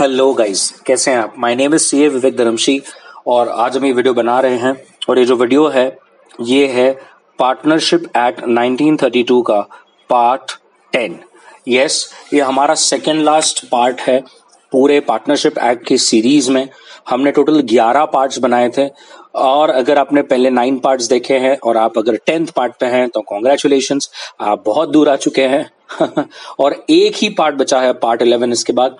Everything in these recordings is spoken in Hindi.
हेलो गाइस, कैसे हैं आप। माय नेम इज सीए विवेक धर्मशी और आज हम ये वीडियो बना रहे हैं। और ये जो वीडियो है ये है पार्टनरशिप एक्ट 1932 का पार्ट 10। यस, ये हमारा सेकेंड लास्ट पार्ट है पूरे पार्टनरशिप एक्ट की सीरीज में। हमने टोटल 11 पार्ट्स बनाए थे और अगर आपने पहले 9 पार्ट्स देखे हैं और आप अगर 10th पार्ट पे हैं तो कॉन्ग्रेचुलेशंस, आप बहुत दूर आ चुके हैं और एक ही पार्ट बचा है, पार्ट 11 इसके बाद।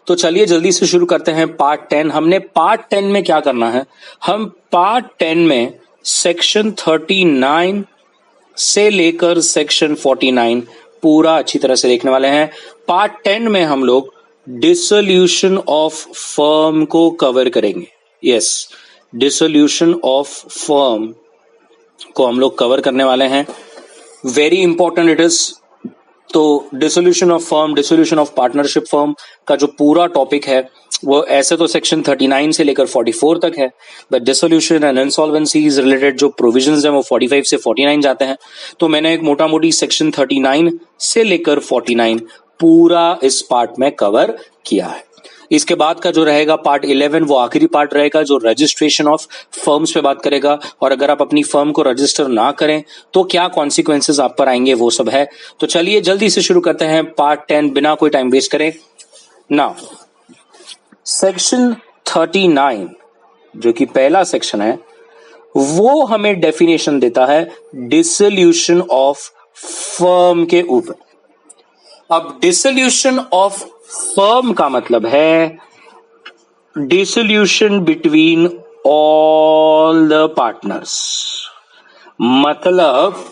तो चलिए जल्दी से शुरू करते हैं पार्ट 10। हमने पार्ट 10 में क्या करना है, हम पार्ट 10 में सेक्शन 39 से लेकर सेक्शन 49 पूरा अच्छी तरह से देखने वाले हैं। पार्ट 10 में हम लोग डिसोल्यूशन ऑफ फर्म को कवर करेंगे। यस, डिसोल्यूशन ऑफ फर्म को हम लोग कवर करने वाले हैं। Very important it is. तो dissolution of firm, dissolution of partnership firm का जो पूरा टॉपिक है वो ऐसे तो सेक्शन 39 से लेकर 44 तक है, बट डिसोल्यूशन एंड इंसॉल्वेंसीज रिलेटेड जो प्रोविजंस हैं वो 45 से 49 जाते हैं। तो मैंने एक मोटा मोटी सेक्शन 39 से लेकर 49 पूरा इस पार्ट में कवर किया है। इसके बाद का जो रहेगा पार्ट 11 वो आखिरी पार्ट रहेगा जो रजिस्ट्रेशन ऑफ फर्म्स पे बात करेगा। और अगर आप अपनी फर्म को रजिस्टर ना करें तो क्या कॉन्सिक्वेंसेस आप पर आएंगे, वो सब है। तो चलिए जल्दी से शुरू करते हैं पार्ट 10 बिना कोई टाइम वेस्ट करें। नाउ सेक्शन 39 जो कि पहला सेक्शन है वो हमें डेफिनेशन देता है डिसोल्यूशन ऑफ फर्म के ऊपर। अब डिसोल्यूशन ऑफ फर्म का मतलब है dissolution between all the partners. मतलब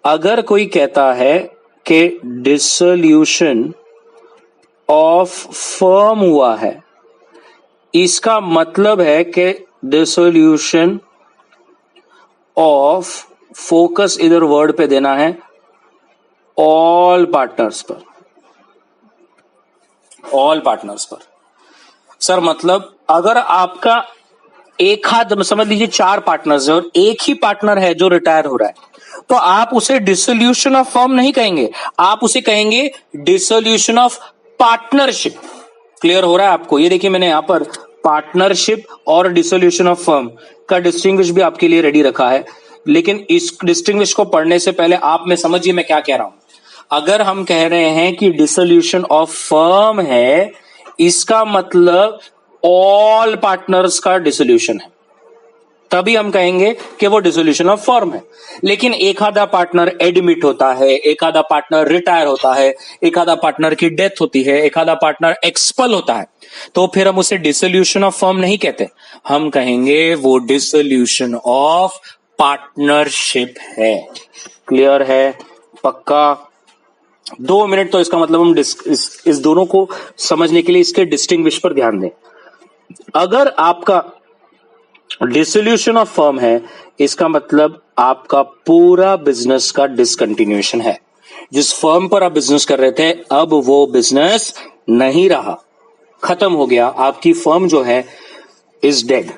अगर कोई कहता है कि डिसोल्यूशन ऑफ फर्म हुआ है, इसका मतलब है कि डिसोल्यूशन ऑफ, फोकस इधर वर्ड पे देना है, ऑल पार्टनर्स पर, ऑल पार्टनर्स पर। सर मतलब अगर आपका एक हाथ, समझ लीजिए 4 पार्टनर्स है और एक ही पार्टनर है जो रिटायर हो रहा है, तो आप उसे डिसोल्यूशन ऑफ फर्म नहीं कहेंगे, आप उसे कहेंगे डिसोल्यूशन ऑफ पार्टनरशिप। क्लियर हो रहा है आपको। ये देखिए मैंने यहां पर पार्टनरशिप और डिसोल्यूशन ऑफ फर्म का डिस्टिंग्विश भी आपके लिए रेडी रखा है, लेकिन इस डिस्टिंग्विश को पढ़ने से पहले आप में समझिए मैं क्या कह रहा हूं। अगर हम कह रहे हैं कि डिसोल्यूशन ऑफ फर्म है, इसका मतलब ऑल पार्टनर्स का डिसोल्यूशन है, तभी हम कहेंगे कि वो डिसोल्यूशन ऑफ फर्म है। लेकिन एक आधा पार्टनर एडमिट होता है, एक आधा पार्टनर रिटायर होता है, एक आधा पार्टनर की डेथ होती है, एक आधा पार्टनर एक्सपल होता है, तो फिर हम उसे डिसोल्यूशन ऑफ फर्म नहीं कहते, हम कहेंगे वो डिसोल्यूशन ऑफ पार्टनरशिप है। क्लियर है? पक्का? 2 मिनट तो इसका मतलब हम इस दोनों को समझने के लिए इसके डिस्टिंग्विश पर ध्यान दें। अगर आपका डिसोल्यूशन ऑफ फर्म है, इसका मतलब आपका पूरा बिजनेस का डिसकंटिन्यूएशन है। जिस फर्म पर आप बिजनेस कर रहे थे अब वो बिजनेस नहीं रहा, खत्म हो गया, आपकी फर्म जो है इज डेड।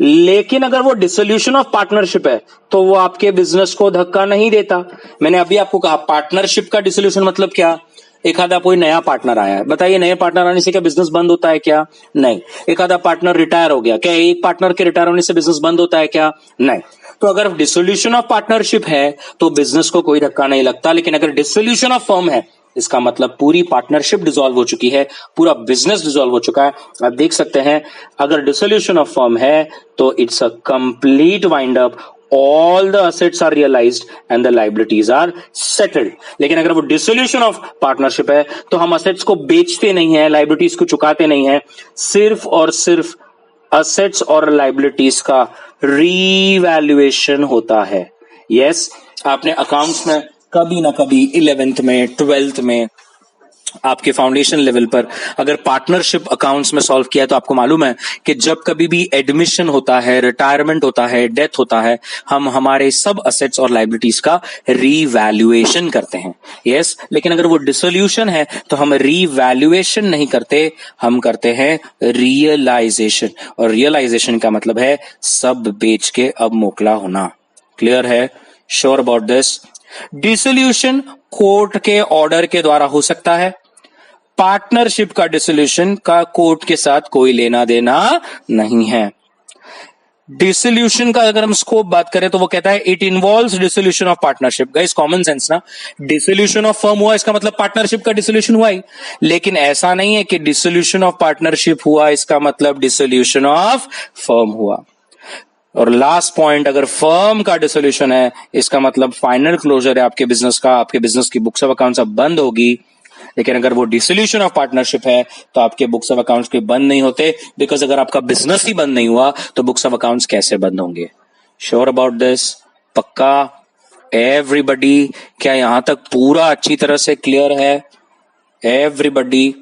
लेकिन अगर वो डिसोल्यूशन ऑफ पार्टनरशिप है तो वो आपके बिजनेस को धक्का नहीं देता। मैंने अभी आपको कहा पार्टनरशिप का डिसोल्यूशन मतलब क्या, एक आधा कोई नया पार्टनर आया है, बताइए नए पार्टनर आने से क्या बिजनेस बंद होता है क्या? नहीं। एक आधा पार्टनर रिटायर हो गया, क्या एक पार्टनर के रिटायर होने से बिजनेस बंद होता है क्या? नहीं। तो अगर डिसोल्यूशन ऑफ पार्टनरशिप है तो बिजनेस को कोई धक्का नहीं लगता, लेकिन अगर डिसोल्यूशन ऑफ फर्म है इसका मतलब पूरी पार्टनरशिप डिसॉल्व हो चुकी है, पूरा बिजनेस डिसॉल्व हो चुका है। आप देख सकते हैं अगर डिसोल्यूशन ऑफ फर्म है तो it's a complete wind up, all the assets are realized and the liabilities are settled। लेकिन अगर वो डिसोल्यूशन ऑफ पार्टनरशिप है तो हम असेट्स को बेचते नहीं है, लाइबिलिटीज को चुकाते नहीं है, सिर्फ और सिर्फ असेट्स और लाइबिलिटीज का रीवैल्यूएशन होता है। यस, आपने अकाउंट्स में कभी ना कभी 11th में, 12th में, आपके फाउंडेशन लेवल पर अगर पार्टनरशिप अकाउंट्स में सॉल्व किया है तो आपको मालूम है कि जब कभी भी एडमिशन होता है, रिटायरमेंट होता है, डेथ होता है, हम हमारे सब असेट्स और लाइबिलिटीज का रीवैल्यूएशन करते हैं। यस, लेकिन अगर वो डिसोल्यूशन है तो हम रीवैल्यूएशन नहीं करते, हम करते हैं रियलाइजेशन। और रियलाइजेशन का मतलब है सब बेच के अब मोकला होना। क्लियर है? Sure about this? Dissolution court के ऑर्डर के द्वारा हो सकता है, पार्टनरशिप का डिसोल्यूशन का कोर्ट के साथ कोई लेना देना नहीं है। डिसोल्यूशन का अगर हम स्कोप बात करें तो वो कहता है it involves dissolution of partnership. Guys common sense ना, डिसोल्यूशन ऑफ फर्म हुआ इसका मतलब पार्टनरशिप का डिसोल्यूशन हुआ ही, लेकिन ऐसा नहीं है कि डिसोल्यूशन ऑफ पार्टनरशिप हुआ इसका मतलब डिसोल्यूशन ऑफ फर्म हुआ। और लास्ट पॉइंट, अगर फर्म का डिसोल्यूशन है इसका मतलब फाइनल क्लोजर है आपके बिजनेस का, आपके बिजनेस की बुक्स ऑफ अकाउंट्स अब बंद होगी। लेकिन अगर वो डिसोल्यूशन ऑफ पार्टनरशिप है तो आपके बुक्स ऑफ अकाउंट्स के बंद नहीं होते, बिकॉज अगर आपका बिजनेस ही बंद नहीं हुआ तो बुक्स ऑफ अकाउंट्स कैसे बंद होंगे। Sure about this? पक्का एवरीबडी? क्या यहां तक पूरा अच्छी तरह से क्लियर है एवरीबडी?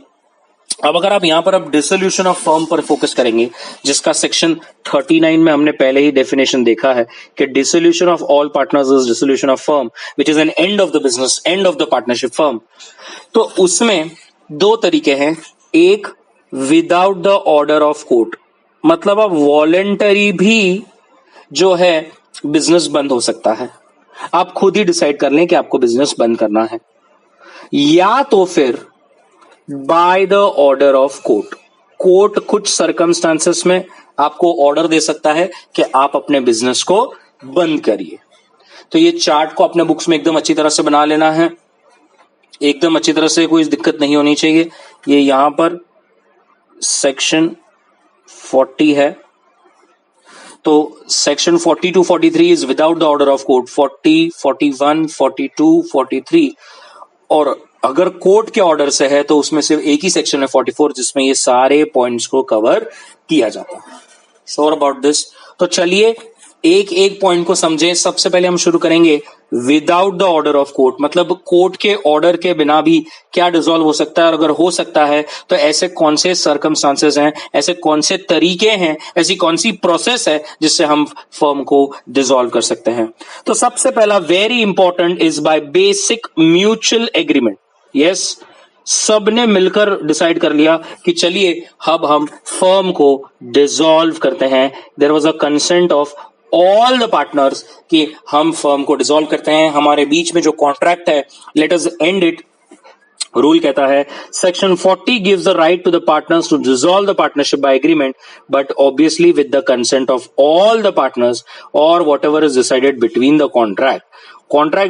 अब अगर आप यहां पर अब डिसोल्यूशन ऑफ फर्म पर फोकस करेंगे, जिसका सेक्शन 39 में हमने पहले ही डेफिनेशन देखा है कि dissolution of all partners is dissolution of firm which is an end of the business, end of the partnership firm. तो उसमें दो तरीके हैं, एक without the order of court, मतलब अब वॉलेंटरी भी जो है बिजनेस बंद हो सकता है, आप खुद ही डिसाइड कर लें कि आपको बिजनेस बंद करना है, या तो फिर by the order of court. Court कुछ सर्कमस्टांसेस में आपको ऑर्डर दे सकता है कि आप अपने बिजनेस को बंद करिए। तो ये चार्ट को अपने बुक्स में एकदम अच्छी तरह से बना लेना है, एकदम अच्छी तरह से, कोई दिक्कत नहीं होनी चाहिए। ये यहां पर सेक्शन 40 है, तो section 40 to 43 is without the order of court, 40, 41, 42, 43। और अगर कोर्ट के ऑर्डर से है तो उसमें सिर्फ एक ही सेक्शन है 44 जिसमें ये सारे पॉइंट्स को कवर किया जाता है। Sure about this? तो चलिए एक एक पॉइंट को समझें। सबसे पहले हम शुरू करेंगे without the order of court, मतलब कोर्ट के ऑर्डर के बिना भी क्या डिसॉल्व हो सकता है, और अगर हो सकता है तो ऐसे कौन से सर्कमस्टांसेस हैं, ऐसे कौन से तरीके हैं, ऐसी कौन सी प्रोसेस है जिससे हम फर्म को डिसॉल्व कर सकते हैं। तो सबसे पहला very important is by basic mutual agreement. Yes, सबने मिलकर डिसाइड कर लिया कि चलिए अब हम फर्म को डिसॉल्व करते हैं। There was a consent of all the partners कि हम फर्म को डिसॉल्व करते हैं, हमारे बीच में जो कॉन्ट्रैक्ट है let us end it. Rule कहता है section 40 gives the right to the partners to dissolve the partnership by agreement, but obviously with the consent of all the partners और whatever is decided between the contract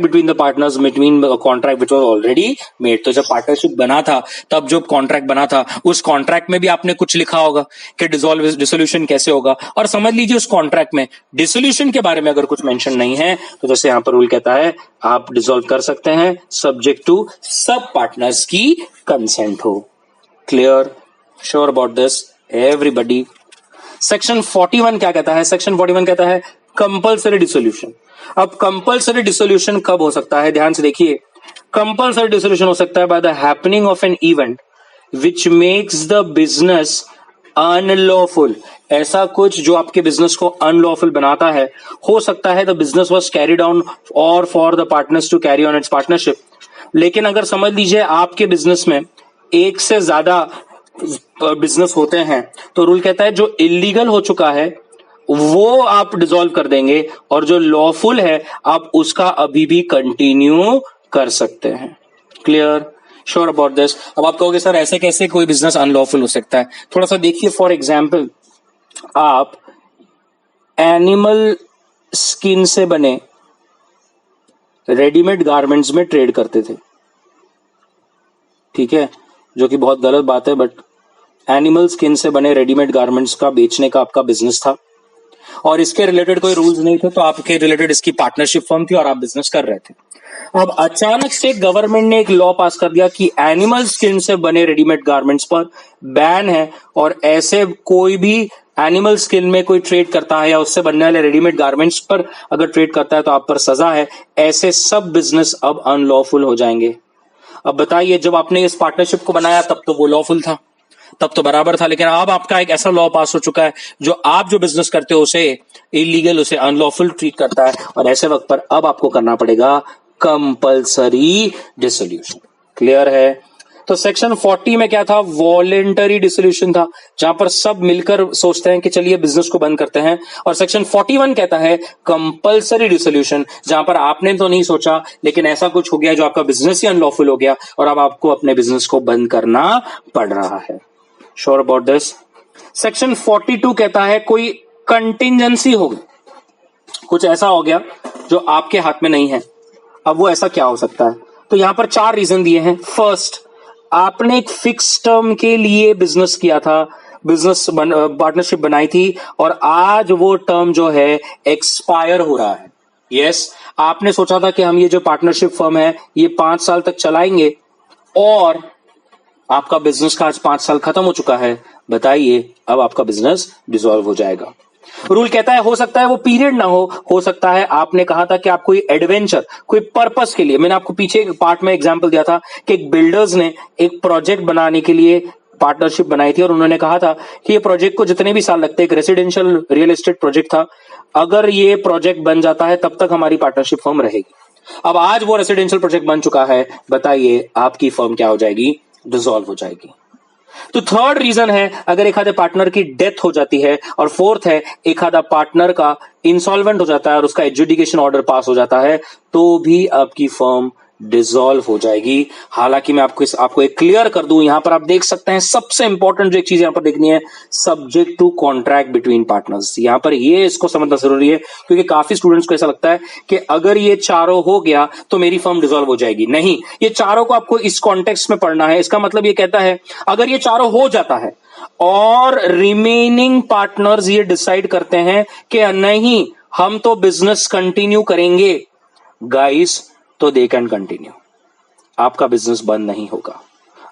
between the partners, between contract which was already made. तो जब पार्टनरशिप बना था, तब जो कॉन्ट्रैक्ट बना था उस कॉन्ट्रैक्ट में भी आपने कुछ लिखा होगा कि डिसोल्यूशन कैसे होगा। और समझ लीजिए उस कॉन्ट्रैक्ट में डिसोल्यूशन के बारे में अगर कुछ मेंशन नहीं है, तो जैसे यहां पर रूल कहता है आप डिसॉल्व कर सकते हैं सब्जेक्ट टू सब पार्टनर्स की कंसेंट हो। Clear? Sure about this everybody? Section 41 क्या कहता है? सेक्शन 41 कहता है कंपल्सरी डिसोल्यूशन। अब कंपल्सरी डिसोल्यूशन कब हो सकता है? ध्यान से देखिए, कंपल्सरी डिसोल्यूशन हो सकता है by the happening of an event which makes the business unlawful. ऐसा कुछ जो आपके बिजनेस को अनलॉफुल बनाता है। हो सकता है the business was carried on और for the partners to carry on its partnership. लेकिन अगर समझ लीजिए आपके बिजनेस में एक से ज्यादा बिजनेस होते हैं, तो रूल कहता है जो इलीगल हो चुका है वो आप डिसॉल्व कर देंगे, और जो लॉफुल है आप उसका अभी भी कंटिन्यू कर सकते हैं। क्लियर? Sure about this? अब आप कहोगे सर ऐसे कैसे कोई बिजनेस अनलॉफुल हो सकता है? थोड़ा सा देखिए, फॉर एग्जाम्पल आप एनिमल स्किन से बने रेडीमेड गारमेंट्स में ट्रेड करते थे, ठीक है, जो कि बहुत गलत बात है, बट एनिमल स्किन से बने रेडीमेड गारमेंट्स का बेचने का आपका बिजनेस था, और इसके रिलेटेड कोई रूल्स नहीं थे, तो आपके रिलेटेड इसकी पार्टनरशिप फर्म थी और आप बिजनेस कर रहे थे। अब अचानक से गवर्नमेंट ने एक लॉ पास कर दिया कि एनिमल स्किन से बने रेडीमेड गारमेंट्स पर बैन है, और ऐसे कोई भी एनिमल स्किन में कोई ट्रेड करता है या उससे बनने वाले रेडीमेड गारमेंट्स पर अगर ट्रेड करता है तो आप पर सजा है। ऐसे सब बिजनेस अब अनलॉफुल हो जाएंगे। अब बताइए, जब आपने इस पार्टनरशिप को बनाया तब तो वो लॉफुल था, तब तो बराबर था, लेकिन अब आपका एक ऐसा लॉ पास हो चुका है जो आप जो बिजनेस करते हो उसे इलीगल, उसे अनलॉफुल ट्रीट करता है, और ऐसे वक्त पर अब आपको करना पड़ेगा कंपल्सरी डिसोल्यूशन। क्लियर है? तो सेक्शन 40 में क्या था, वॉलेंटरी डिसोल्यूशन था, जहां पर सब मिलकर सोचते हैं कि चलिए बिजनेस को बंद करते हैं। और सेक्शन 41 कहता है कंपल्सरी डिसोल्यूशन, जहां पर आपने तो नहीं सोचा लेकिन ऐसा कुछ हो गया जो आपका बिजनेस ही अनलॉफुल हो गया और अब आपको अपने बिजनेस को बंद करना पड़ रहा है। Sure about this. सेक्शन 42 कहता है कोई कंटिजेंसी हो गई, कुछ ऐसा हो गया जो आपके हाथ में नहीं है। अब वो ऐसा क्या हो सकता है, तो यहां पर 4 रीजन दिए हैं। फर्स्ट, आपने एक फिक्स टर्म के लिए बिजनेस किया था, बिजनेस पार्टनरशिप बनाई थी और आज वो टर्म जो है एक्सपायर हो रहा है। यस, आपने सोचा था कि हम ये जो पार्टनरशिप फर्म है ये 5 साल तक चलाएंगे और आपका बिजनेस का आज 5 साल खत्म हो चुका है। बताइए, अब आपका बिजनेस डिसॉल्व हो जाएगा। रूल कहता है हो सकता है वो पीरियड ना हो सकता है आपने कहा था कि आप कोई एडवेंचर, कोई पर्पस के लिए, मैंने आपको पीछे पार्ट में एग्जांपल दिया था कि एक बिल्डर्स ने एक प्रोजेक्ट बनाने के लिए पार्टनरशिप बनाई थी और उन्होंने कहा था कि ये प्रोजेक्ट को जितने भी साल लगते हैं, एक रेसिडेंशियल रियल एस्टेट प्रोजेक्ट था, अगर ये प्रोजेक्ट बन जाता है तब तक हमारी पार्टनरशिप फर्म रहेगी। अब आज वो रेसिडेंशियल प्रोजेक्ट बन चुका है, बताइए आपकी फर्म क्या हो जाएगी, डिसॉल्व हो जाएगी। तो थर्ड रीजन है अगर एक आधे पार्टनर की डेथ हो जाती है, और फोर्थ है एक आधा पार्टनर का इंसॉल्वेंट हो जाता है और उसका एजुडिकेशन ऑर्डर पास हो जाता है, तो भी आपकी फर्म डिसॉल्व हो जाएगी। हालांकि मैं आपको एक क्लियर कर दूं, यहां पर आप देख सकते हैं सबसे इंपॉर्टेंट जो एक चीज यहां पर देखनी है, subject to contract between partners. यहां पर ये इसको समझना जरूरी है क्योंकि काफी स्टूडेंट्स को ऐसा लगता है कि अगर ये चारों हो गया तो मेरी फर्म डिसॉल्व हो जाएगी। नहीं, ये चारों को आपको इस कॉन्टेक्स्ट में पढ़ना है। इसका मतलब ये कहता है अगर ये चारों हो जाता है और रिमेनिंग पार्टनर्स ये डिसाइड करते हैं कि नहीं हम तो बिजनेस कंटिन्यू करेंगे गाइस, तो दे कैन कंटिन्यू। आपका बिजनेस बंद नहीं होगा,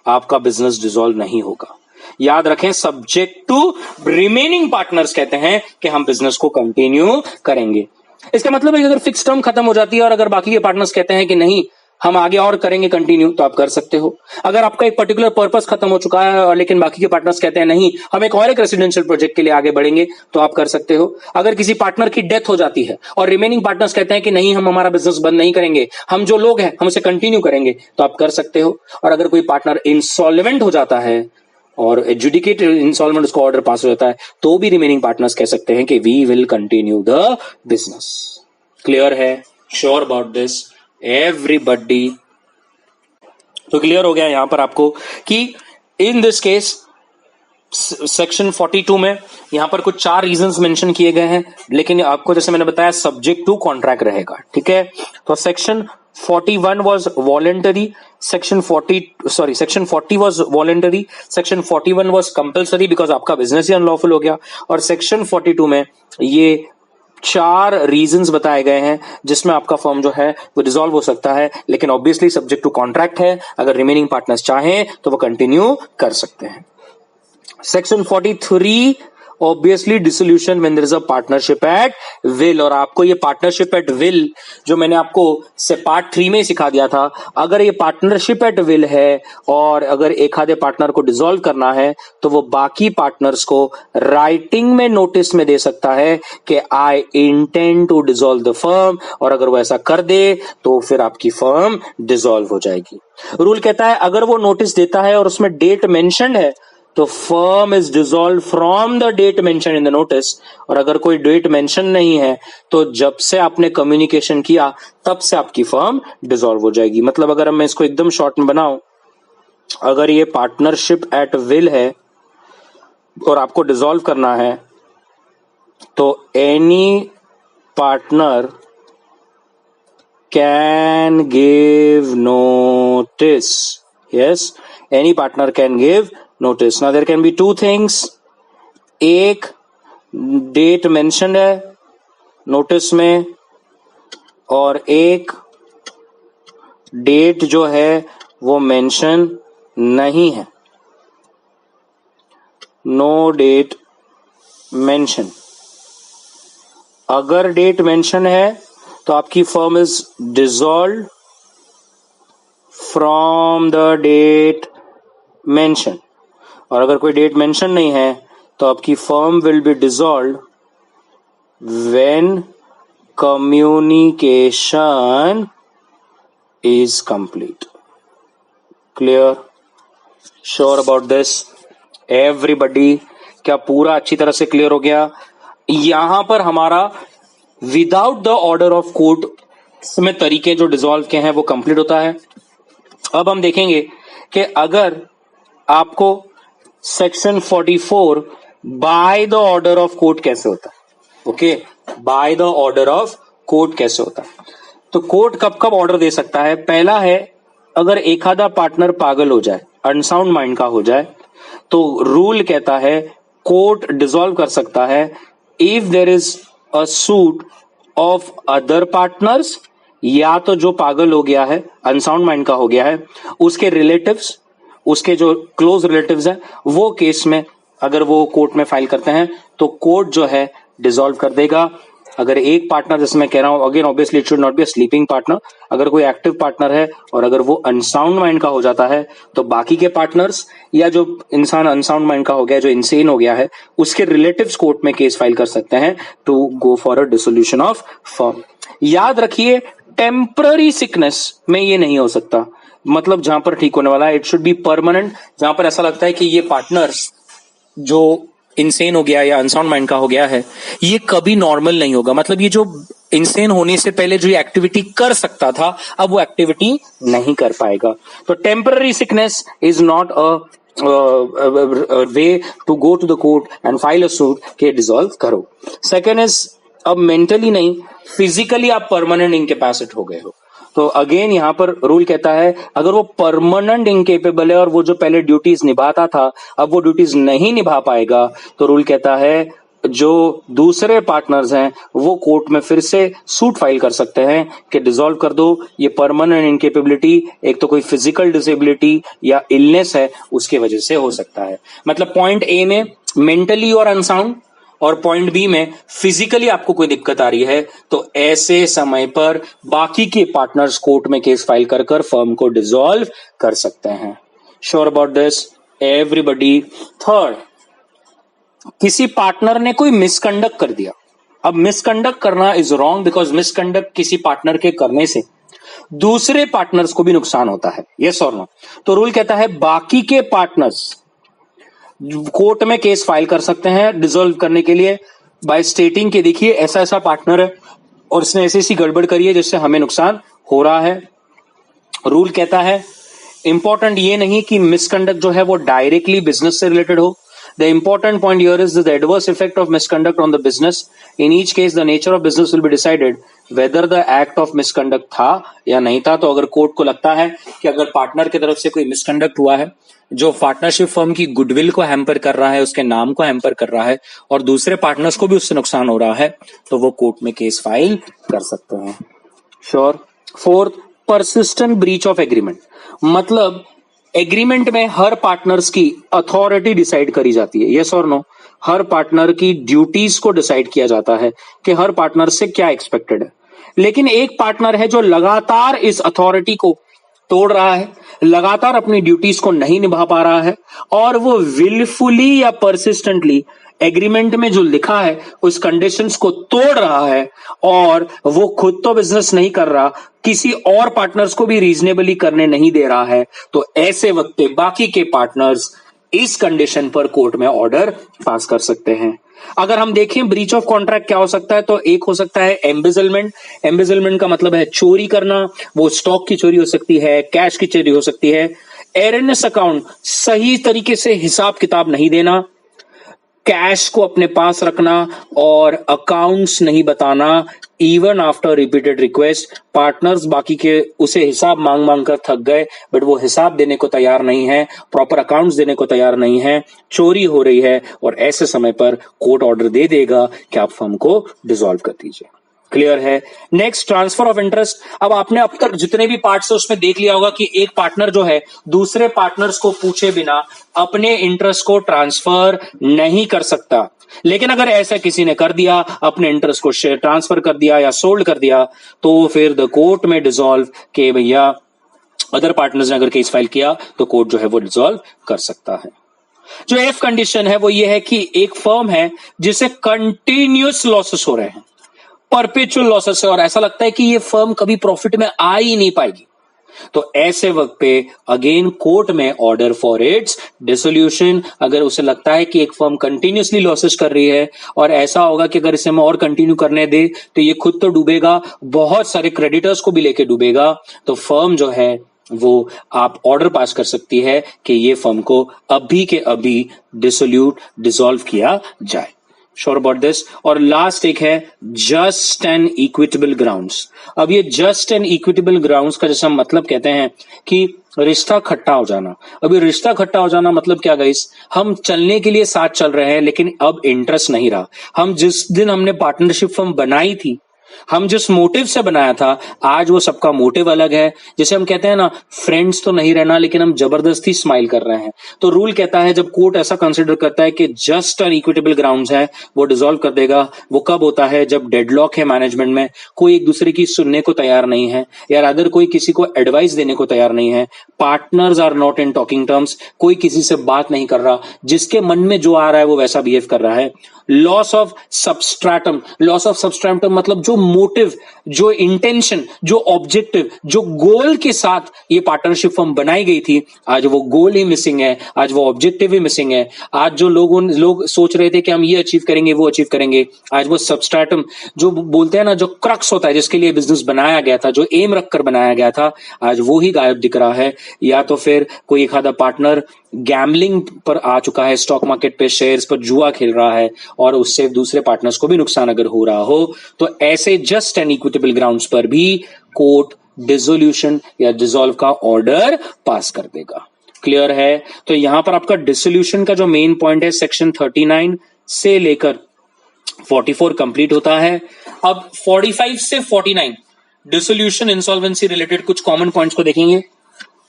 आपका बिजनेस डिसॉल्व नहीं होगा। याद रखें, सब्जेक्ट टू रिमेनिंग पार्टनर्स कहते हैं कि हम बिजनेस को कंटिन्यू करेंगे। इसका मतलब है कि अगर फिक्स टर्म खत्म हो जाती है और अगर बाकी के पार्टनर्स कहते हैं कि नहीं हम आगे और करेंगे कंटिन्यू, तो आप कर सकते हो। अगर आपका एक पर्टिकुलर पर्पस खत्म हो चुका है और लेकिन बाकी के पार्टनर्स कहते हैं नहीं हम एक और एक रेसिडेंशियल प्रोजेक्ट के लिए आगे बढ़ेंगे, तो आप कर सकते हो। अगर किसी पार्टनर की डेथ हो जाती है और रिमेनिंग पार्टनर्स कहते हैं कि नहीं हम हमारा बिजनेस बंद नहीं करेंगे, हम जो लोग हैं हम उसे कंटिन्यू करेंगे, तो आप कर सकते हो। और अगर कोई पार्टनर इंसॉल्वेंट हो जाता है और एजुडिकेटेड इंसॉल्वेंट उसका ऑर्डर पास हो जाता है, तो भी रिमेनिंग पार्टनर्स कह सकते हैं कि we will continue the business. Clear है? Sure about this everybody? तो क्लियर हो गया यहां पर आपको कि इन दिस केस सेक्शन 42 में यहां पर कुछ 4 रीजंस मेंशन किए गए हैं, लेकिन आपको जैसे मैंने बताया सब्जेक्ट टू कॉन्ट्रैक्ट रहेगा। ठीक है, तो section 41 was voluntary, section 40 was voluntary, section 41 was compulsory because आपका बिजनेस ही अनलॉफुल हो गया, और सेक्शन 42 में ये 4 रीजंस बताए गए हैं जिसमें आपका फर्म जो है वो डिसॉल्व हो सकता है, लेकिन ऑब्वियसली सब्जेक्ट टू कॉन्ट्रैक्ट है। अगर रिमेनिंग पार्टनर्स चाहें तो वो कंटिन्यू कर सकते हैं। Section 43 obviously dissolution when there is a partnership at will, और आपको ये पार्टनरशिप एट विल जो मैंने आपको से पार्ट 3 में सिखा दिया था, अगर ये पार्टनरशिप एट विल है और अगर एक आधे पार्टनर को डिसॉल्व करना है तो वो बाकी पार्टनर्स को राइटिंग में नोटिस में दे सकता है कि I intend to dissolve the firm, और अगर वो ऐसा कर दे तो फिर आपकी फर्म डिसॉल्व हो जाएगी। रूल कहता है अगर वो नोटिस देता है और उसमें डेट मेंशन्ड है तो firm is dissolve from the date mention in the notice, और अगर कोई डेट मेंशन नहीं है तो जब से आपने कम्युनिकेशन किया तब से आपकी फर्म डिसॉल्व हो जाएगी। मतलब अगर मैं इसको एकदम शॉर्ट में बनाऊं, अगर ये पार्टनरशिप एट विल है और आपको डिसॉल्व करना है तो any partner can give notice. Yes, any partner can give notice. Now there can be 2 things. एक डेट मेंशन्ड है नोटिस में और एक डेट जो है वो मेंशन नहीं है, नो डेट मेंशन। अगर डेट मेंशन है तो आपकी firm is dissolve from the date mention, और अगर कोई डेट मेंशन नहीं है तो आपकी firm will be dissolve when communication is complete. Clear? Sure about this everybody? क्या पूरा अच्छी तरह से क्लियर हो गया? यहां पर हमारा without the order of court में तरीके जो डिसॉल्व के हैं वो कंप्लीट होता है। अब हम देखेंगे कि अगर आपको section 44 by the order of court कैसे होता है। Okay, by the order of court कैसे होता है? तो कोर्ट कब कब ऑर्डर दे सकता है? पहला है, अगर एक आधा पार्टनर पागल हो जाए, अनसाउंड माइंड का हो जाए, तो रूल कहता है कोर्ट डिसॉल्व कर सकता है if there is a suit of other partners, या तो जो पागल हो गया है, अनसाउंड माइंड का हो गया है, उसके रिलेटिव्स, उसके जो क्लोज रिलेटिव्स हैं, वो केस में अगर वो कोर्ट में फाइल करते हैं तो कोर्ट जो है डिसॉल्व कर देगा। अगर एक पार्टनर, जैसे मैं कह रहा हूं again, obviously it should not be a sleeping partner, अगर कोई एक्टिव पार्टनर है और अगर वो अनसाउंड माइंड का हो जाता है तो बाकी के पार्टनर्स या जो इंसान अनसाउंड माइंड का हो गया, जो इंसेन हो गया है, उसके रिलेटिव्स कोर्ट में केस फाइल कर सकते हैं to go for a dissolution of firm. याद रखिए, टेम्पररी सिकनेस में ये नहीं हो सकता, मतलब जहां पर ठीक होने वाला है, इट शुड बी परमानेंट। जहां पर ऐसा लगता है कि ये पार्टनर जो इंसेन हो गया या अनसाउंड माइंड का हो गया है, ये कभी नॉर्मल नहीं होगा, मतलब ये जो इंसेन होने से पहले जो एक्टिविटी कर सकता था, अब वो एक्टिविटी नहीं कर पाएगा। तो temporary sickness is not a way to go to the court and file a suit के डिसॉल्व करो। सेकेंड इज, अब मेंटली नहीं, फिजिकली आप परमानेंट इनकेपेसिट हो गए हो, तो अगेन यहां पर रूल कहता है अगर वो परमानेंट इनकेपेबल है और वो जो पहले ड्यूटीज निभाता था अब वो ड्यूटीज नहीं निभा पाएगा, तो रूल कहता है जो दूसरे पार्टनर्स हैं वो कोर्ट में फिर से सूट फाइल कर सकते हैं कि डिसॉल्व कर दो ये परमानेंट इनकेपेबिलिटी, एक तो कोई फिजिकल डिसेबिलिटी या इलनेस है उसके वजह से हो सकता है। मतलब पॉइंट ए में मेंटली और अनसाउंड, और पॉइंट बी में फिजिकली आपको कोई दिक्कत आ रही है, तो ऐसे समय पर बाकी के पार्टनर्स कोर्ट में केस फाइल कर कर फर्म को डिसॉल्व कर सकते हैं। Sure about this everybody? Third, किसी पार्टनर ने कोई मिसकंडक्ट कर दिया। अब मिसकंडक्ट करना इज रॉन्ग बिकॉज मिसकंडक्ट किसी पार्टनर के करने से दूसरे पार्टनर्स को भी नुकसान होता है, यस और नो? तो रूल कहता है बाकी के पार्टनर्स कोर्ट में केस फाइल कर सकते हैं डिसॉल्व करने के लिए बाय स्टेटिंग के देखिए ऐसा ऐसा पार्टनर है और इसने ऐसी ऐसी गड़बड़ करी है जिससे हमें नुकसान हो रहा है। रूल कहता है इंपॉर्टेंट ये नहीं कि मिसकंडक्ट जो है वो डायरेक्टली बिजनेस से रिलेटेड हो। The important point here is the adverse effect of misconduct on the business. In each case, the nature of business will be decided whether the act of misconduct था या नहीं था। तो अगर कोर्ट को लगता है कि अगर पार्टनर की तरफ से कोई मिसकंडक्ट हुआ है जो पार्टनरशिप फर्म की गुडविल को हैम्पर कर रहा है, उसके नाम को हैम्पर कर रहा है और दूसरे पार्टनर्स को भी उससे नुकसान हो रहा है, तो वो कोर्ट में केस फाइल कर सकते हैं। Sure. Fourth, persistent breach of agreement, मतलब एग्रीमेंट में हर पार्टनर्स की अथॉरिटी डिसाइड करी जाती है, यस और नो? हर पार्टनर की ड्यूटीज को डिसाइड किया जाता है कि हर पार्टनर से क्या एक्सपेक्टेड है, लेकिन एक पार्टनर है जो लगातार इस अथॉरिटी को तोड़ रहा है, लगातार अपनी ड्यूटीज को नहीं निभा पा रहा है और वो विलफुली या परसिस्टेंटली एग्रीमेंट में जो लिखा है उस कंडीशंस को तोड़ रहा है और वो खुद तो बिजनेस नहीं कर रहा, किसी और पार्टनर्स को भी रीजनेबली करने नहीं दे रहा है, तो ऐसे वक्त पे बाकी के पार्टनर्स इस कंडीशन पर कोर्ट में ऑर्डर पास कर सकते हैं। अगर हम देखें ब्रीच ऑफ कॉन्ट्रैक्ट क्या हो सकता है, तो एक हो सकता है एम्बिजलमेंट। एम्बिजलमेंट का मतलब है चोरी करना, वो स्टॉक की चोरी हो सकती है, कैश की चोरी हो सकती है। एरनेस अकाउंट, सही तरीके से हिसाब किताब नहीं देना, कैश को अपने पास रखना और अकाउंट्स नहीं बताना even after repeated request. Partners बाकी के उसे हिसाब मांग मांग कर थक गए बट वो हिसाब देने को तैयार नहीं है, प्रॉपर अकाउंट्स देने को तैयार नहीं है, चोरी हो रही है और ऐसे समय पर कोर्ट ऑर्डर दे देगा कि आप फर्म को डिसॉल्व कर दीजिए। क्लियर है? Next, transfer of interest. अब आपने अब तक जितने भी पार्ट्स है उसमें देख लिया होगा कि एक पार्टनर जो है दूसरे पार्टनर्स को पूछे बिना अपने इंटरेस्ट को ट्रांसफर नहीं कर सकता, लेकिन अगर ऐसा किसी ने कर दिया, अपने इंटरेस्ट को शेयर ट्रांसफर कर दिया या सोल्ड कर दिया, तो फिर द कोर्ट में डिसॉल्व के भैया अदर पार्टनर्स ने अगर केस फाइल किया तो कोर्ट जो है वो डिसॉल्व कर सकता है। जो एफ कंडीशन है वो ये है कि एक फर्म है जिसे कंटिन्यूअस लॉसेस हो रहे हैं, परपेचुअल लॉसेस है और ऐसा लगता है कि ये फर्म कभी प्रॉफिट में आ ही नहीं पाएगी, तो ऐसे वक्त पे अगेन कोर्ट में ऑर्डर फॉर इट्स डिसोल्यूशन। अगर उसे लगता है कि एक फर्म कंटिन्यूसली लॉसेस कर रही है और ऐसा होगा कि अगर इसे मैं और कंटिन्यू करने दे तो ये खुद तो डूबेगा, बहुत सारे क्रेडिटर्स को भी लेके डूबेगा, तो फर्म जो है वो आप ऑर्डर पास कर सकती है कि ये फर्म को अभी के अभी डिसॉल्व किया जाए। Sure about this. और लास्ट एक है जस्ट एंड इक्विटेबल ग्राउंड्स। अब ये जस्ट एंड इक्विटेबल ग्राउंड्स का जैसा मतलब कहते हैं कि रिश्ता खट्टा हो जाना। अब ये रिश्ता खट्टा हो जाना मतलब क्या गाइस, हम चलने के लिए साथ चल रहे हैं लेकिन अब इंटरेस्ट नहीं रहा। हम जिस दिन हमने पार्टनरशिप फर्म बनाई थी, हम जिस मोटिव से बनाया था, आज वो सबका मोटिव अलग है। जैसे हम कहते हैं ना, फ्रेंड्स तो नहीं रहना लेकिन हम जबरदस्ती स्माइल कर रहे हैं। तो रूल कहता है जब कोर्ट ऐसा कंसिडर करता है कि जस्ट और इक्विटेबल ग्राउंड्स है, वो डिसॉल्व कर देगा। वो कब होता है, जब डेडलॉक है मैनेजमेंट में, कोई एक दूसरे की सुनने को तैयार नहीं है, या अदर कोई किसी को एडवाइस देने को तैयार नहीं है, partners are not in talking terms, कोई किसी से बात नहीं कर रहा, जिसके मन में जो आ रहा है वो वैसा बिहेव कर रहा है। Loss of substratum. Loss of substratum मतलब जो मोटिव, जो इंटेंशन, जो ऑब्जेक्टिव, जो गोल के साथ ये पार्टनरशिप फर्म बनाई गई थी, आज वो गोल ही मिसिंग है, आज वो ऑब्जेक्टिव ही मिसिंग है। आज जो लोग सोच रहे थे कि हम ये अचीव करेंगे, वो अचीव करेंगे, आज वो सबस्ट्रैटम जो बोलते हैं ना, जो क्रक्स होता है जिसके लिए बिजनेस बनाया गया था, जो एम रखकर बनाया गया था, आज वो ही गायब दिख रहा है। या तो फिर कोई एक आधा पार्टनर गैम्बलिंग पर आ चुका है, स्टॉक मार्केट पे शेयर्स पर जुआ खेल रहा है और उससे दूसरे पार्टनर्स को भी नुकसान अगर हो रहा हो, तो ऐसे जस्ट एंड इक्विटेबल ग्राउंड्स पर भी कोर्ट डिसोल्यूशन या डिसॉल्व का ऑर्डर पास कर देगा। क्लियर है? तो यहां पर आपका डिसोल्यूशन का जो मेन पॉइंट है, सेक्शन 39 से लेकर 44 कंप्लीट होता है। अब 45 से 49 डिसोल्यूशन इंसॉल्वेंसी रिलेटेड कुछ कॉमन पॉइंट्स को देखेंगे।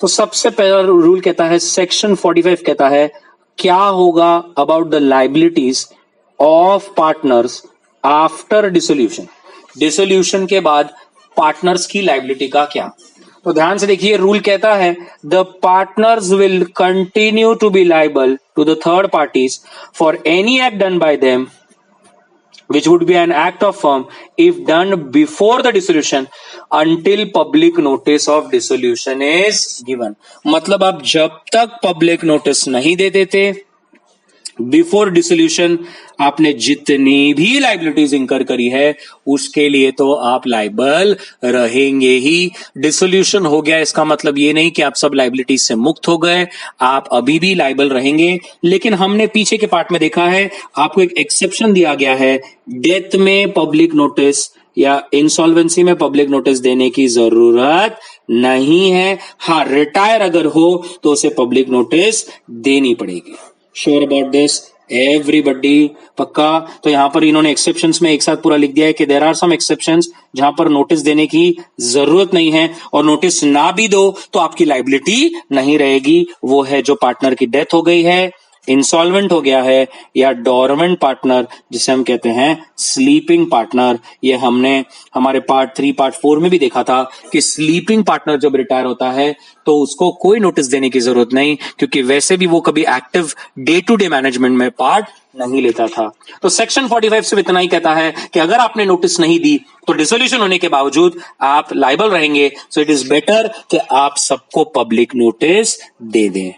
तो सबसे पहला रूल कहता है, सेक्शन 45 कहता है क्या होगा about the liabilities of partners after dissolution. Dissolution के बाद पार्टनर्स की लाइबिलिटी का क्या। तो ध्यान से देखिए, रूल कहता है the partners will continue to be liable to the third parties for any act done by them which would be an act of firm if done before the dissolution until public notice of dissolution is given। मतलब आप जब तक पब्लिक नोटिस नहीं दे देते, बिफोर डिसोल्यूशन, आपने जितनी भी लाइबिलिटीज इंकर करी है उसके लिए तो आप लाइबल रहेंगे ही। डिसोल्यूशन हो गया इसका मतलब ये नहीं कि आप सब लाइबिलिटीज से मुक्त हो गए, आप अभी भी लाइबल रहेंगे। लेकिन हमने पीछे के पार्ट में देखा है, आपको एक एक्सेप्शन दिया गया है, डेथ में पब्लिक नोटिस या इंसॉल्वेंसी में पब्लिक नोटिस देने की जरूरत नहीं है। हाँ, रिटायर अगर हो तो उसे पब्लिक नोटिस देनी पड़ेगी। Sure about this everybody? पक्का? तो यहां पर इन्होंने एक्सेप्शंस में एक साथ पूरा लिख दिया है कि देयर आर सम एक्सेप्शंस जहां पर नोटिस देने की जरूरत नहीं है, और नोटिस ना भी दो तो आपकी लाइबिलिटी नहीं रहेगी। वो है जो पार्टनर की डेथ हो गई है, इंसॉल्वेंट हो गया है, या डोरमेंट पार्टनर जिसे हम कहते हैं स्लीपिंग पार्टनर। ये हमने हमारे पार्ट 3 पार्ट 4 में भी देखा था कि स्लीपिंग पार्टनर जब रिटायर होता है तो उसको कोई नोटिस देने की जरूरत नहीं, क्योंकि वैसे भी वो कभी active day to day management में पार्ट नहीं लेता था। तो सेक्शन 45 से इतना ही कहता है कि अगर आपने नोटिस नहीं दी तो डिसोल्यूशन होने के बावजूद आप लाइबल रहेंगे। सो इट इज बेटर कि आप सबको पब्लिक नोटिस दे दें।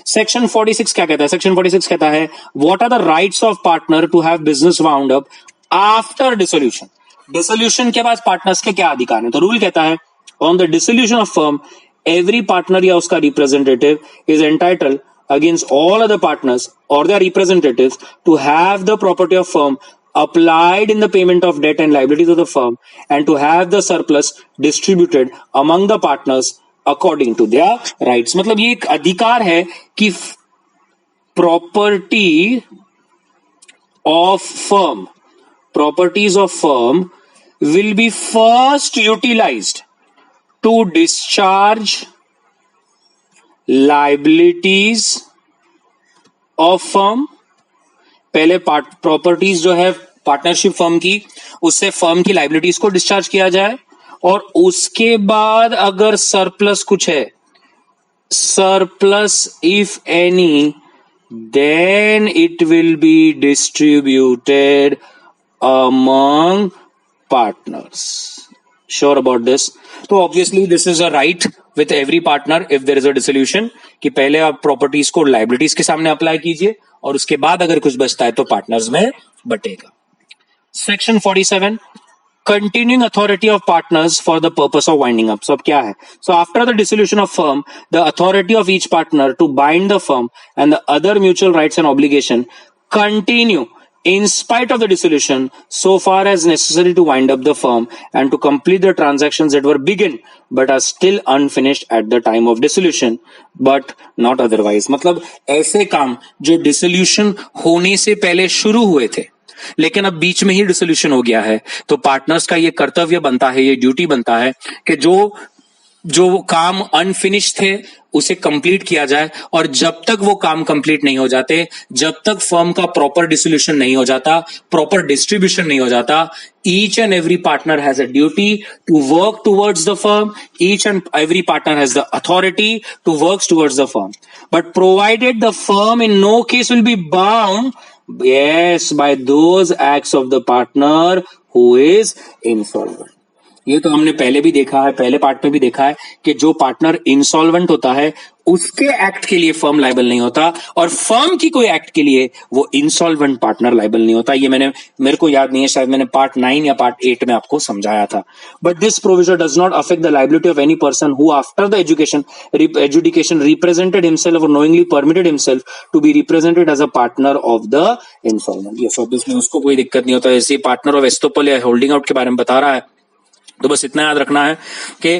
सेक्शन 46 क्या कहता है? सेक्शन 46 कहता है what are the rights of partner to have business wound up after dissolution. Dissolution के बाद पार्टनर्स के क्या अधिकार हैं? तो रूल कहता है on the dissolution of firm every partner या उसका representative is entitled against all other partners or their representatives to have the property of firm applied in the payment of debt and liabilities of the firm and to have the surplus distributed among the partners according to their rights। मतलब ये एक अधिकार है कि property of firm, properties of firm will be first utilized to discharge liabilities of firm. पहले प्रॉपर्टीज जो है पार्टनरशिप फर्म की, उससे फर्म की लाइबिलिटीज को डिस्चार्ज किया जाए, और उसके बाद अगर सरप्लस कुछ है, surplus if any, then it will be distributed among partners. Sure about this? तो obviously this is a right with every partner if there is a dissolution, कि पहले आप प्रॉपर्टीज को लाइबिलिटीज के सामने अप्लाई कीजिए और उसके बाद अगर कुछ बचता है तो पार्टनर्स में बटेगा। Section 47, continuing authority of partners for the purpose of winding up. So अब क्या है? So after the dissolution of firm, the authority of each partner to bind the firm and the other mutual rights and obligation continue in spite of the dissolution so far as necessary to wind up the firm and to complete the transactions that were begun but are still unfinished at the time of dissolution but not otherwise. मतलब ऐसे काम जो dissolution होने से पहले शुरू हुए थे लेकिन अब बीच में ही डिसोल्यूशन हो गया है, तो पार्टनर्स का ये कर्तव्य बनता है, ये ड्यूटी बनता है कि जो काम अनफिनिश थे उसे कंप्लीट किया जाए, और जब तक वो काम कंप्लीट नहीं हो जाते, जब तक फर्म का प्रॉपर डिसोल्यूशन नहीं हो जाता, प्रॉपर डिस्ट्रीब्यूशन नहीं हो जाता, each and every partner has a duty to work towards the firm, each and every partner has the authority to work towards the firm, but provided the firm in no case will be bound by those acts of the partner who is insolvent. ये तो हमने पहले भी देखा है, पहले पार्ट में भी देखा है कि जो पार्टनर इंसॉल्वेंट होता है उसके एक्ट के लिए फर्म लायबल नहीं होता, और फर्म की कोई एक्ट के लिए वो इंसॉल्वेंट पार्टनर लायबल नहीं होता। ये मेरे को याद नहीं है, शायद मैंने पार्ट 9 या पार्ट 8 में आपको समझाया था। But this provision does not affect the liability of any person who after the adjudication represented himself और knowingly permitted himself to be represented as a partner of the insolvent. Yes, obviously उसको कोई दिक्कत नहीं होता। जैसे पार्टनर ऑफ एस्टोपल या होल्डिंग आउट के बारे में बता रहा है, तो बस इतना याद रखना है कि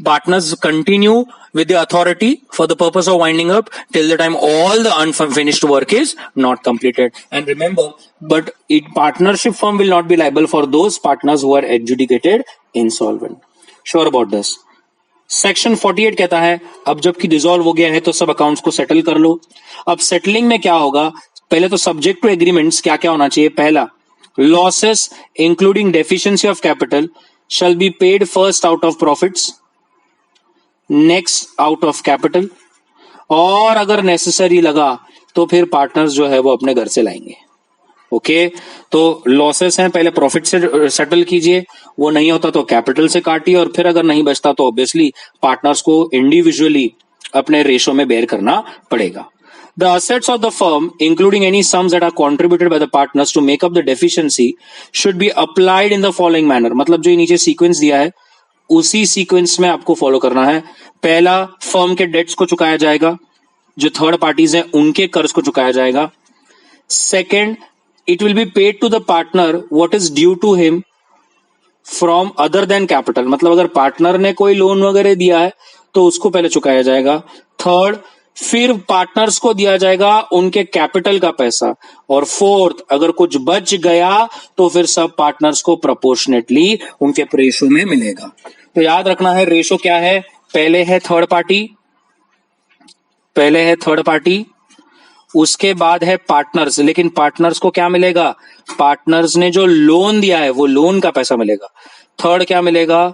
partners continue with the authority for the purpose of winding up till the time all the unfinished work is not completed. And remember, but partnership firm will not be liable for those partners who are adjudicated insolvent. Sure about this? Section 48 कहता है अब जबकि डिसॉल्व हो गया है तो सब अकाउंट्स को सेटल कर लो। अब सेटलिंग में क्या होगा? पहले तो सब्जेक्ट टू एग्रीमेंट्स क्या क्या होना चाहिए? पहला, losses including deficiency of capital shall be paid first out of profits, next out of capital, और अगर नेसेसरी लगा तो फिर पार्टनर्स जो है वो अपने घर से लाएंगे। ओके, तो लॉसेस हैं, पहले प्रॉफिट से सेटल कीजिए, वो नहीं होता तो कैपिटल से काटिए, और फिर अगर नहीं बचता तो ऑब्वियसली पार्टनर्स को इंडिविजुअली अपने रेशो में बेयर करना पड़ेगा। The assets of the firm, including any sums that are contributed by the partners to make up the deficiency, should be applied in the following manner. मतलब जो नीचे सीक्वेंस दिया है उसी सीक्वेंस में आपको फॉलो करना है। पहला, फर्म के डेट्स को चुकाया जाएगा, जो थर्ड पार्टीज हैं उनके कर्ज को चुकाया जाएगा। Second, it will be paid to the partner what is due to him from other than capital, मतलब अगर पार्टनर ने कोई लोन वगैरह दिया है तो उसको पहले चुकाया जाएगा। थर्ड, फिर पार्टनर्स को दिया जाएगा उनके कैपिटल का पैसा, और फोर्थ, अगर कुछ बच गया तो फिर सब पार्टनर्स को प्रोपोर्शनेटली उनके रेशो में मिलेगा। तो याद रखना है रेशो क्या है? पहले है थर्ड पार्टी, उसके बाद है पार्टनर्स, लेकिन पार्टनर्स को क्या मिलेगा? पार्टनर्स ने जो लोन दिया है वो लोन का पैसा मिलेगा। थर्ड क्या मिलेगा?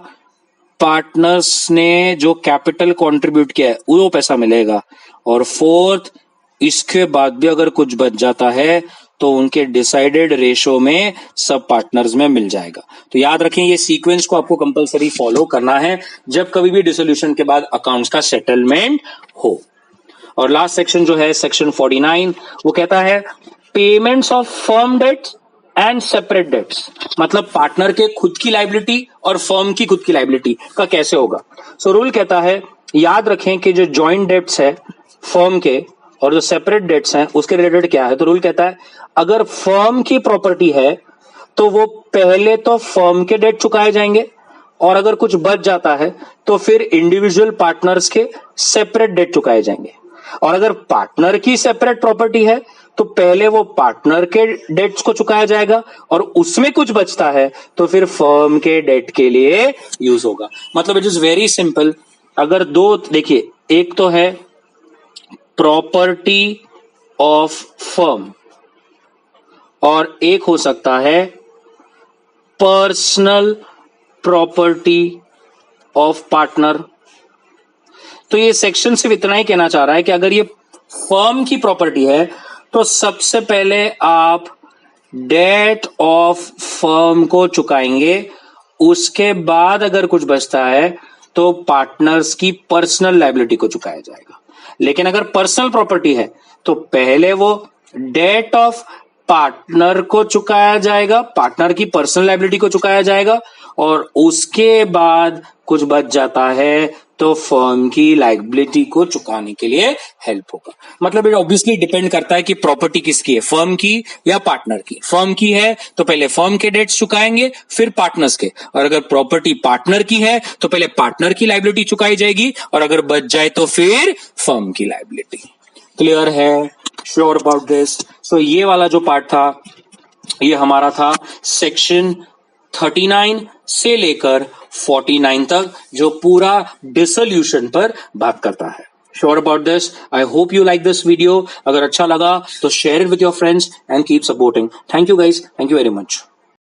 पार्टनर्स ने जो कैपिटल कंट्रीब्यूट किया है वो पैसा मिलेगा, और फोर्थ, इसके बाद भी अगर कुछ बच जाता है तो उनके डिसाइडेड रेशो में सब पार्टनर्स में मिल जाएगा। तो याद रखें ये सीक्वेंस को आपको कंपलसरी फॉलो करना है जब कभी भी डिसोल्यूशन के बाद अकाउंट्स का सेटलमेंट हो। और लास्ट सेक्शन जो है सेक्शन 49, वो कहता है payments of firm debts and separate debts, मतलब पार्टनर के खुद की लायबिलिटी और फर्म की खुद की लायबिलिटी का कैसे होगा। सो रूल कहता है, याद रखें कि जो जॉइंट डेट्स है फर्म के और जो सेपरेट डेट्स हैं उसके रिलेटेड क्या है। तो रूल कहता है अगर फर्म की प्रॉपर्टी है तो वो पहले तो फर्म के डेट चुकाए जाएंगे, और अगर कुछ बच जाता है तो फिर इंडिविजुअल पार्टनर्स के सेपरेट डेट चुकाए जाएंगे। और अगर पार्टनर की सेपरेट प्रॉपर्टी है तो पहले वो पार्टनर के डेट्स को चुकाया जाएगा, और उसमें कुछ बचता है तो फिर फर्म के डेट के लिए यूज होगा। मतलब इट इज वेरी सिंपल। अगर दो, देखिए, एक तो है प्रॉपर्टी ऑफ फर्म और एक हो सकता है पर्सनल प्रॉपर्टी ऑफ पार्टनर। तो ये सेक्शन सिर्फ इतना ही कहना चाह रहा है कि अगर ये फर्म की प्रॉपर्टी है तो सबसे पहले आप डेट ऑफ फर्म को चुकाएंगे, उसके बाद अगर कुछ बचता है तो पार्टनर्स की पर्सनल लायबिलिटी को चुकाया जाएगा। लेकिन अगर पर्सनल प्रॉपर्टी है तो पहले वो डेट ऑफ पार्टनर को चुकाया जाएगा, पार्टनर की पर्सनल लायबिलिटी को चुकाया जाएगा, और उसके बाद कुछ बच जाता है तो फर्म की लायबिलिटी को चुकाने के लिए हेल्प होगा। मतलब ये ऑब्वियसली डिपेंड करता है कि प्रॉपर्टी किसकी है, फर्म की या पार्टनर की। फर्म की है तो पहले फर्म के डेट्स चुकाएंगे, फिर पार्टनर्स के, और अगर प्रॉपर्टी पार्टनर की है तो पहले पार्टनर की लायबिलिटी चुकाई जाएगी, और अगर बच जाए तो फिर फर्म की लायबिलिटी। क्लियर है? Sure about this? सो ये वाला जो पार्ट था ये हमारा था सेक्शन 39 से लेकर 49 तक, जो पूरा डिसोल्यूशन पर बात करता है। Sure about this? I hope you like this video. अगर अच्छा लगा तो share it with your friends and keep supporting. Thank you guys, thank you very much.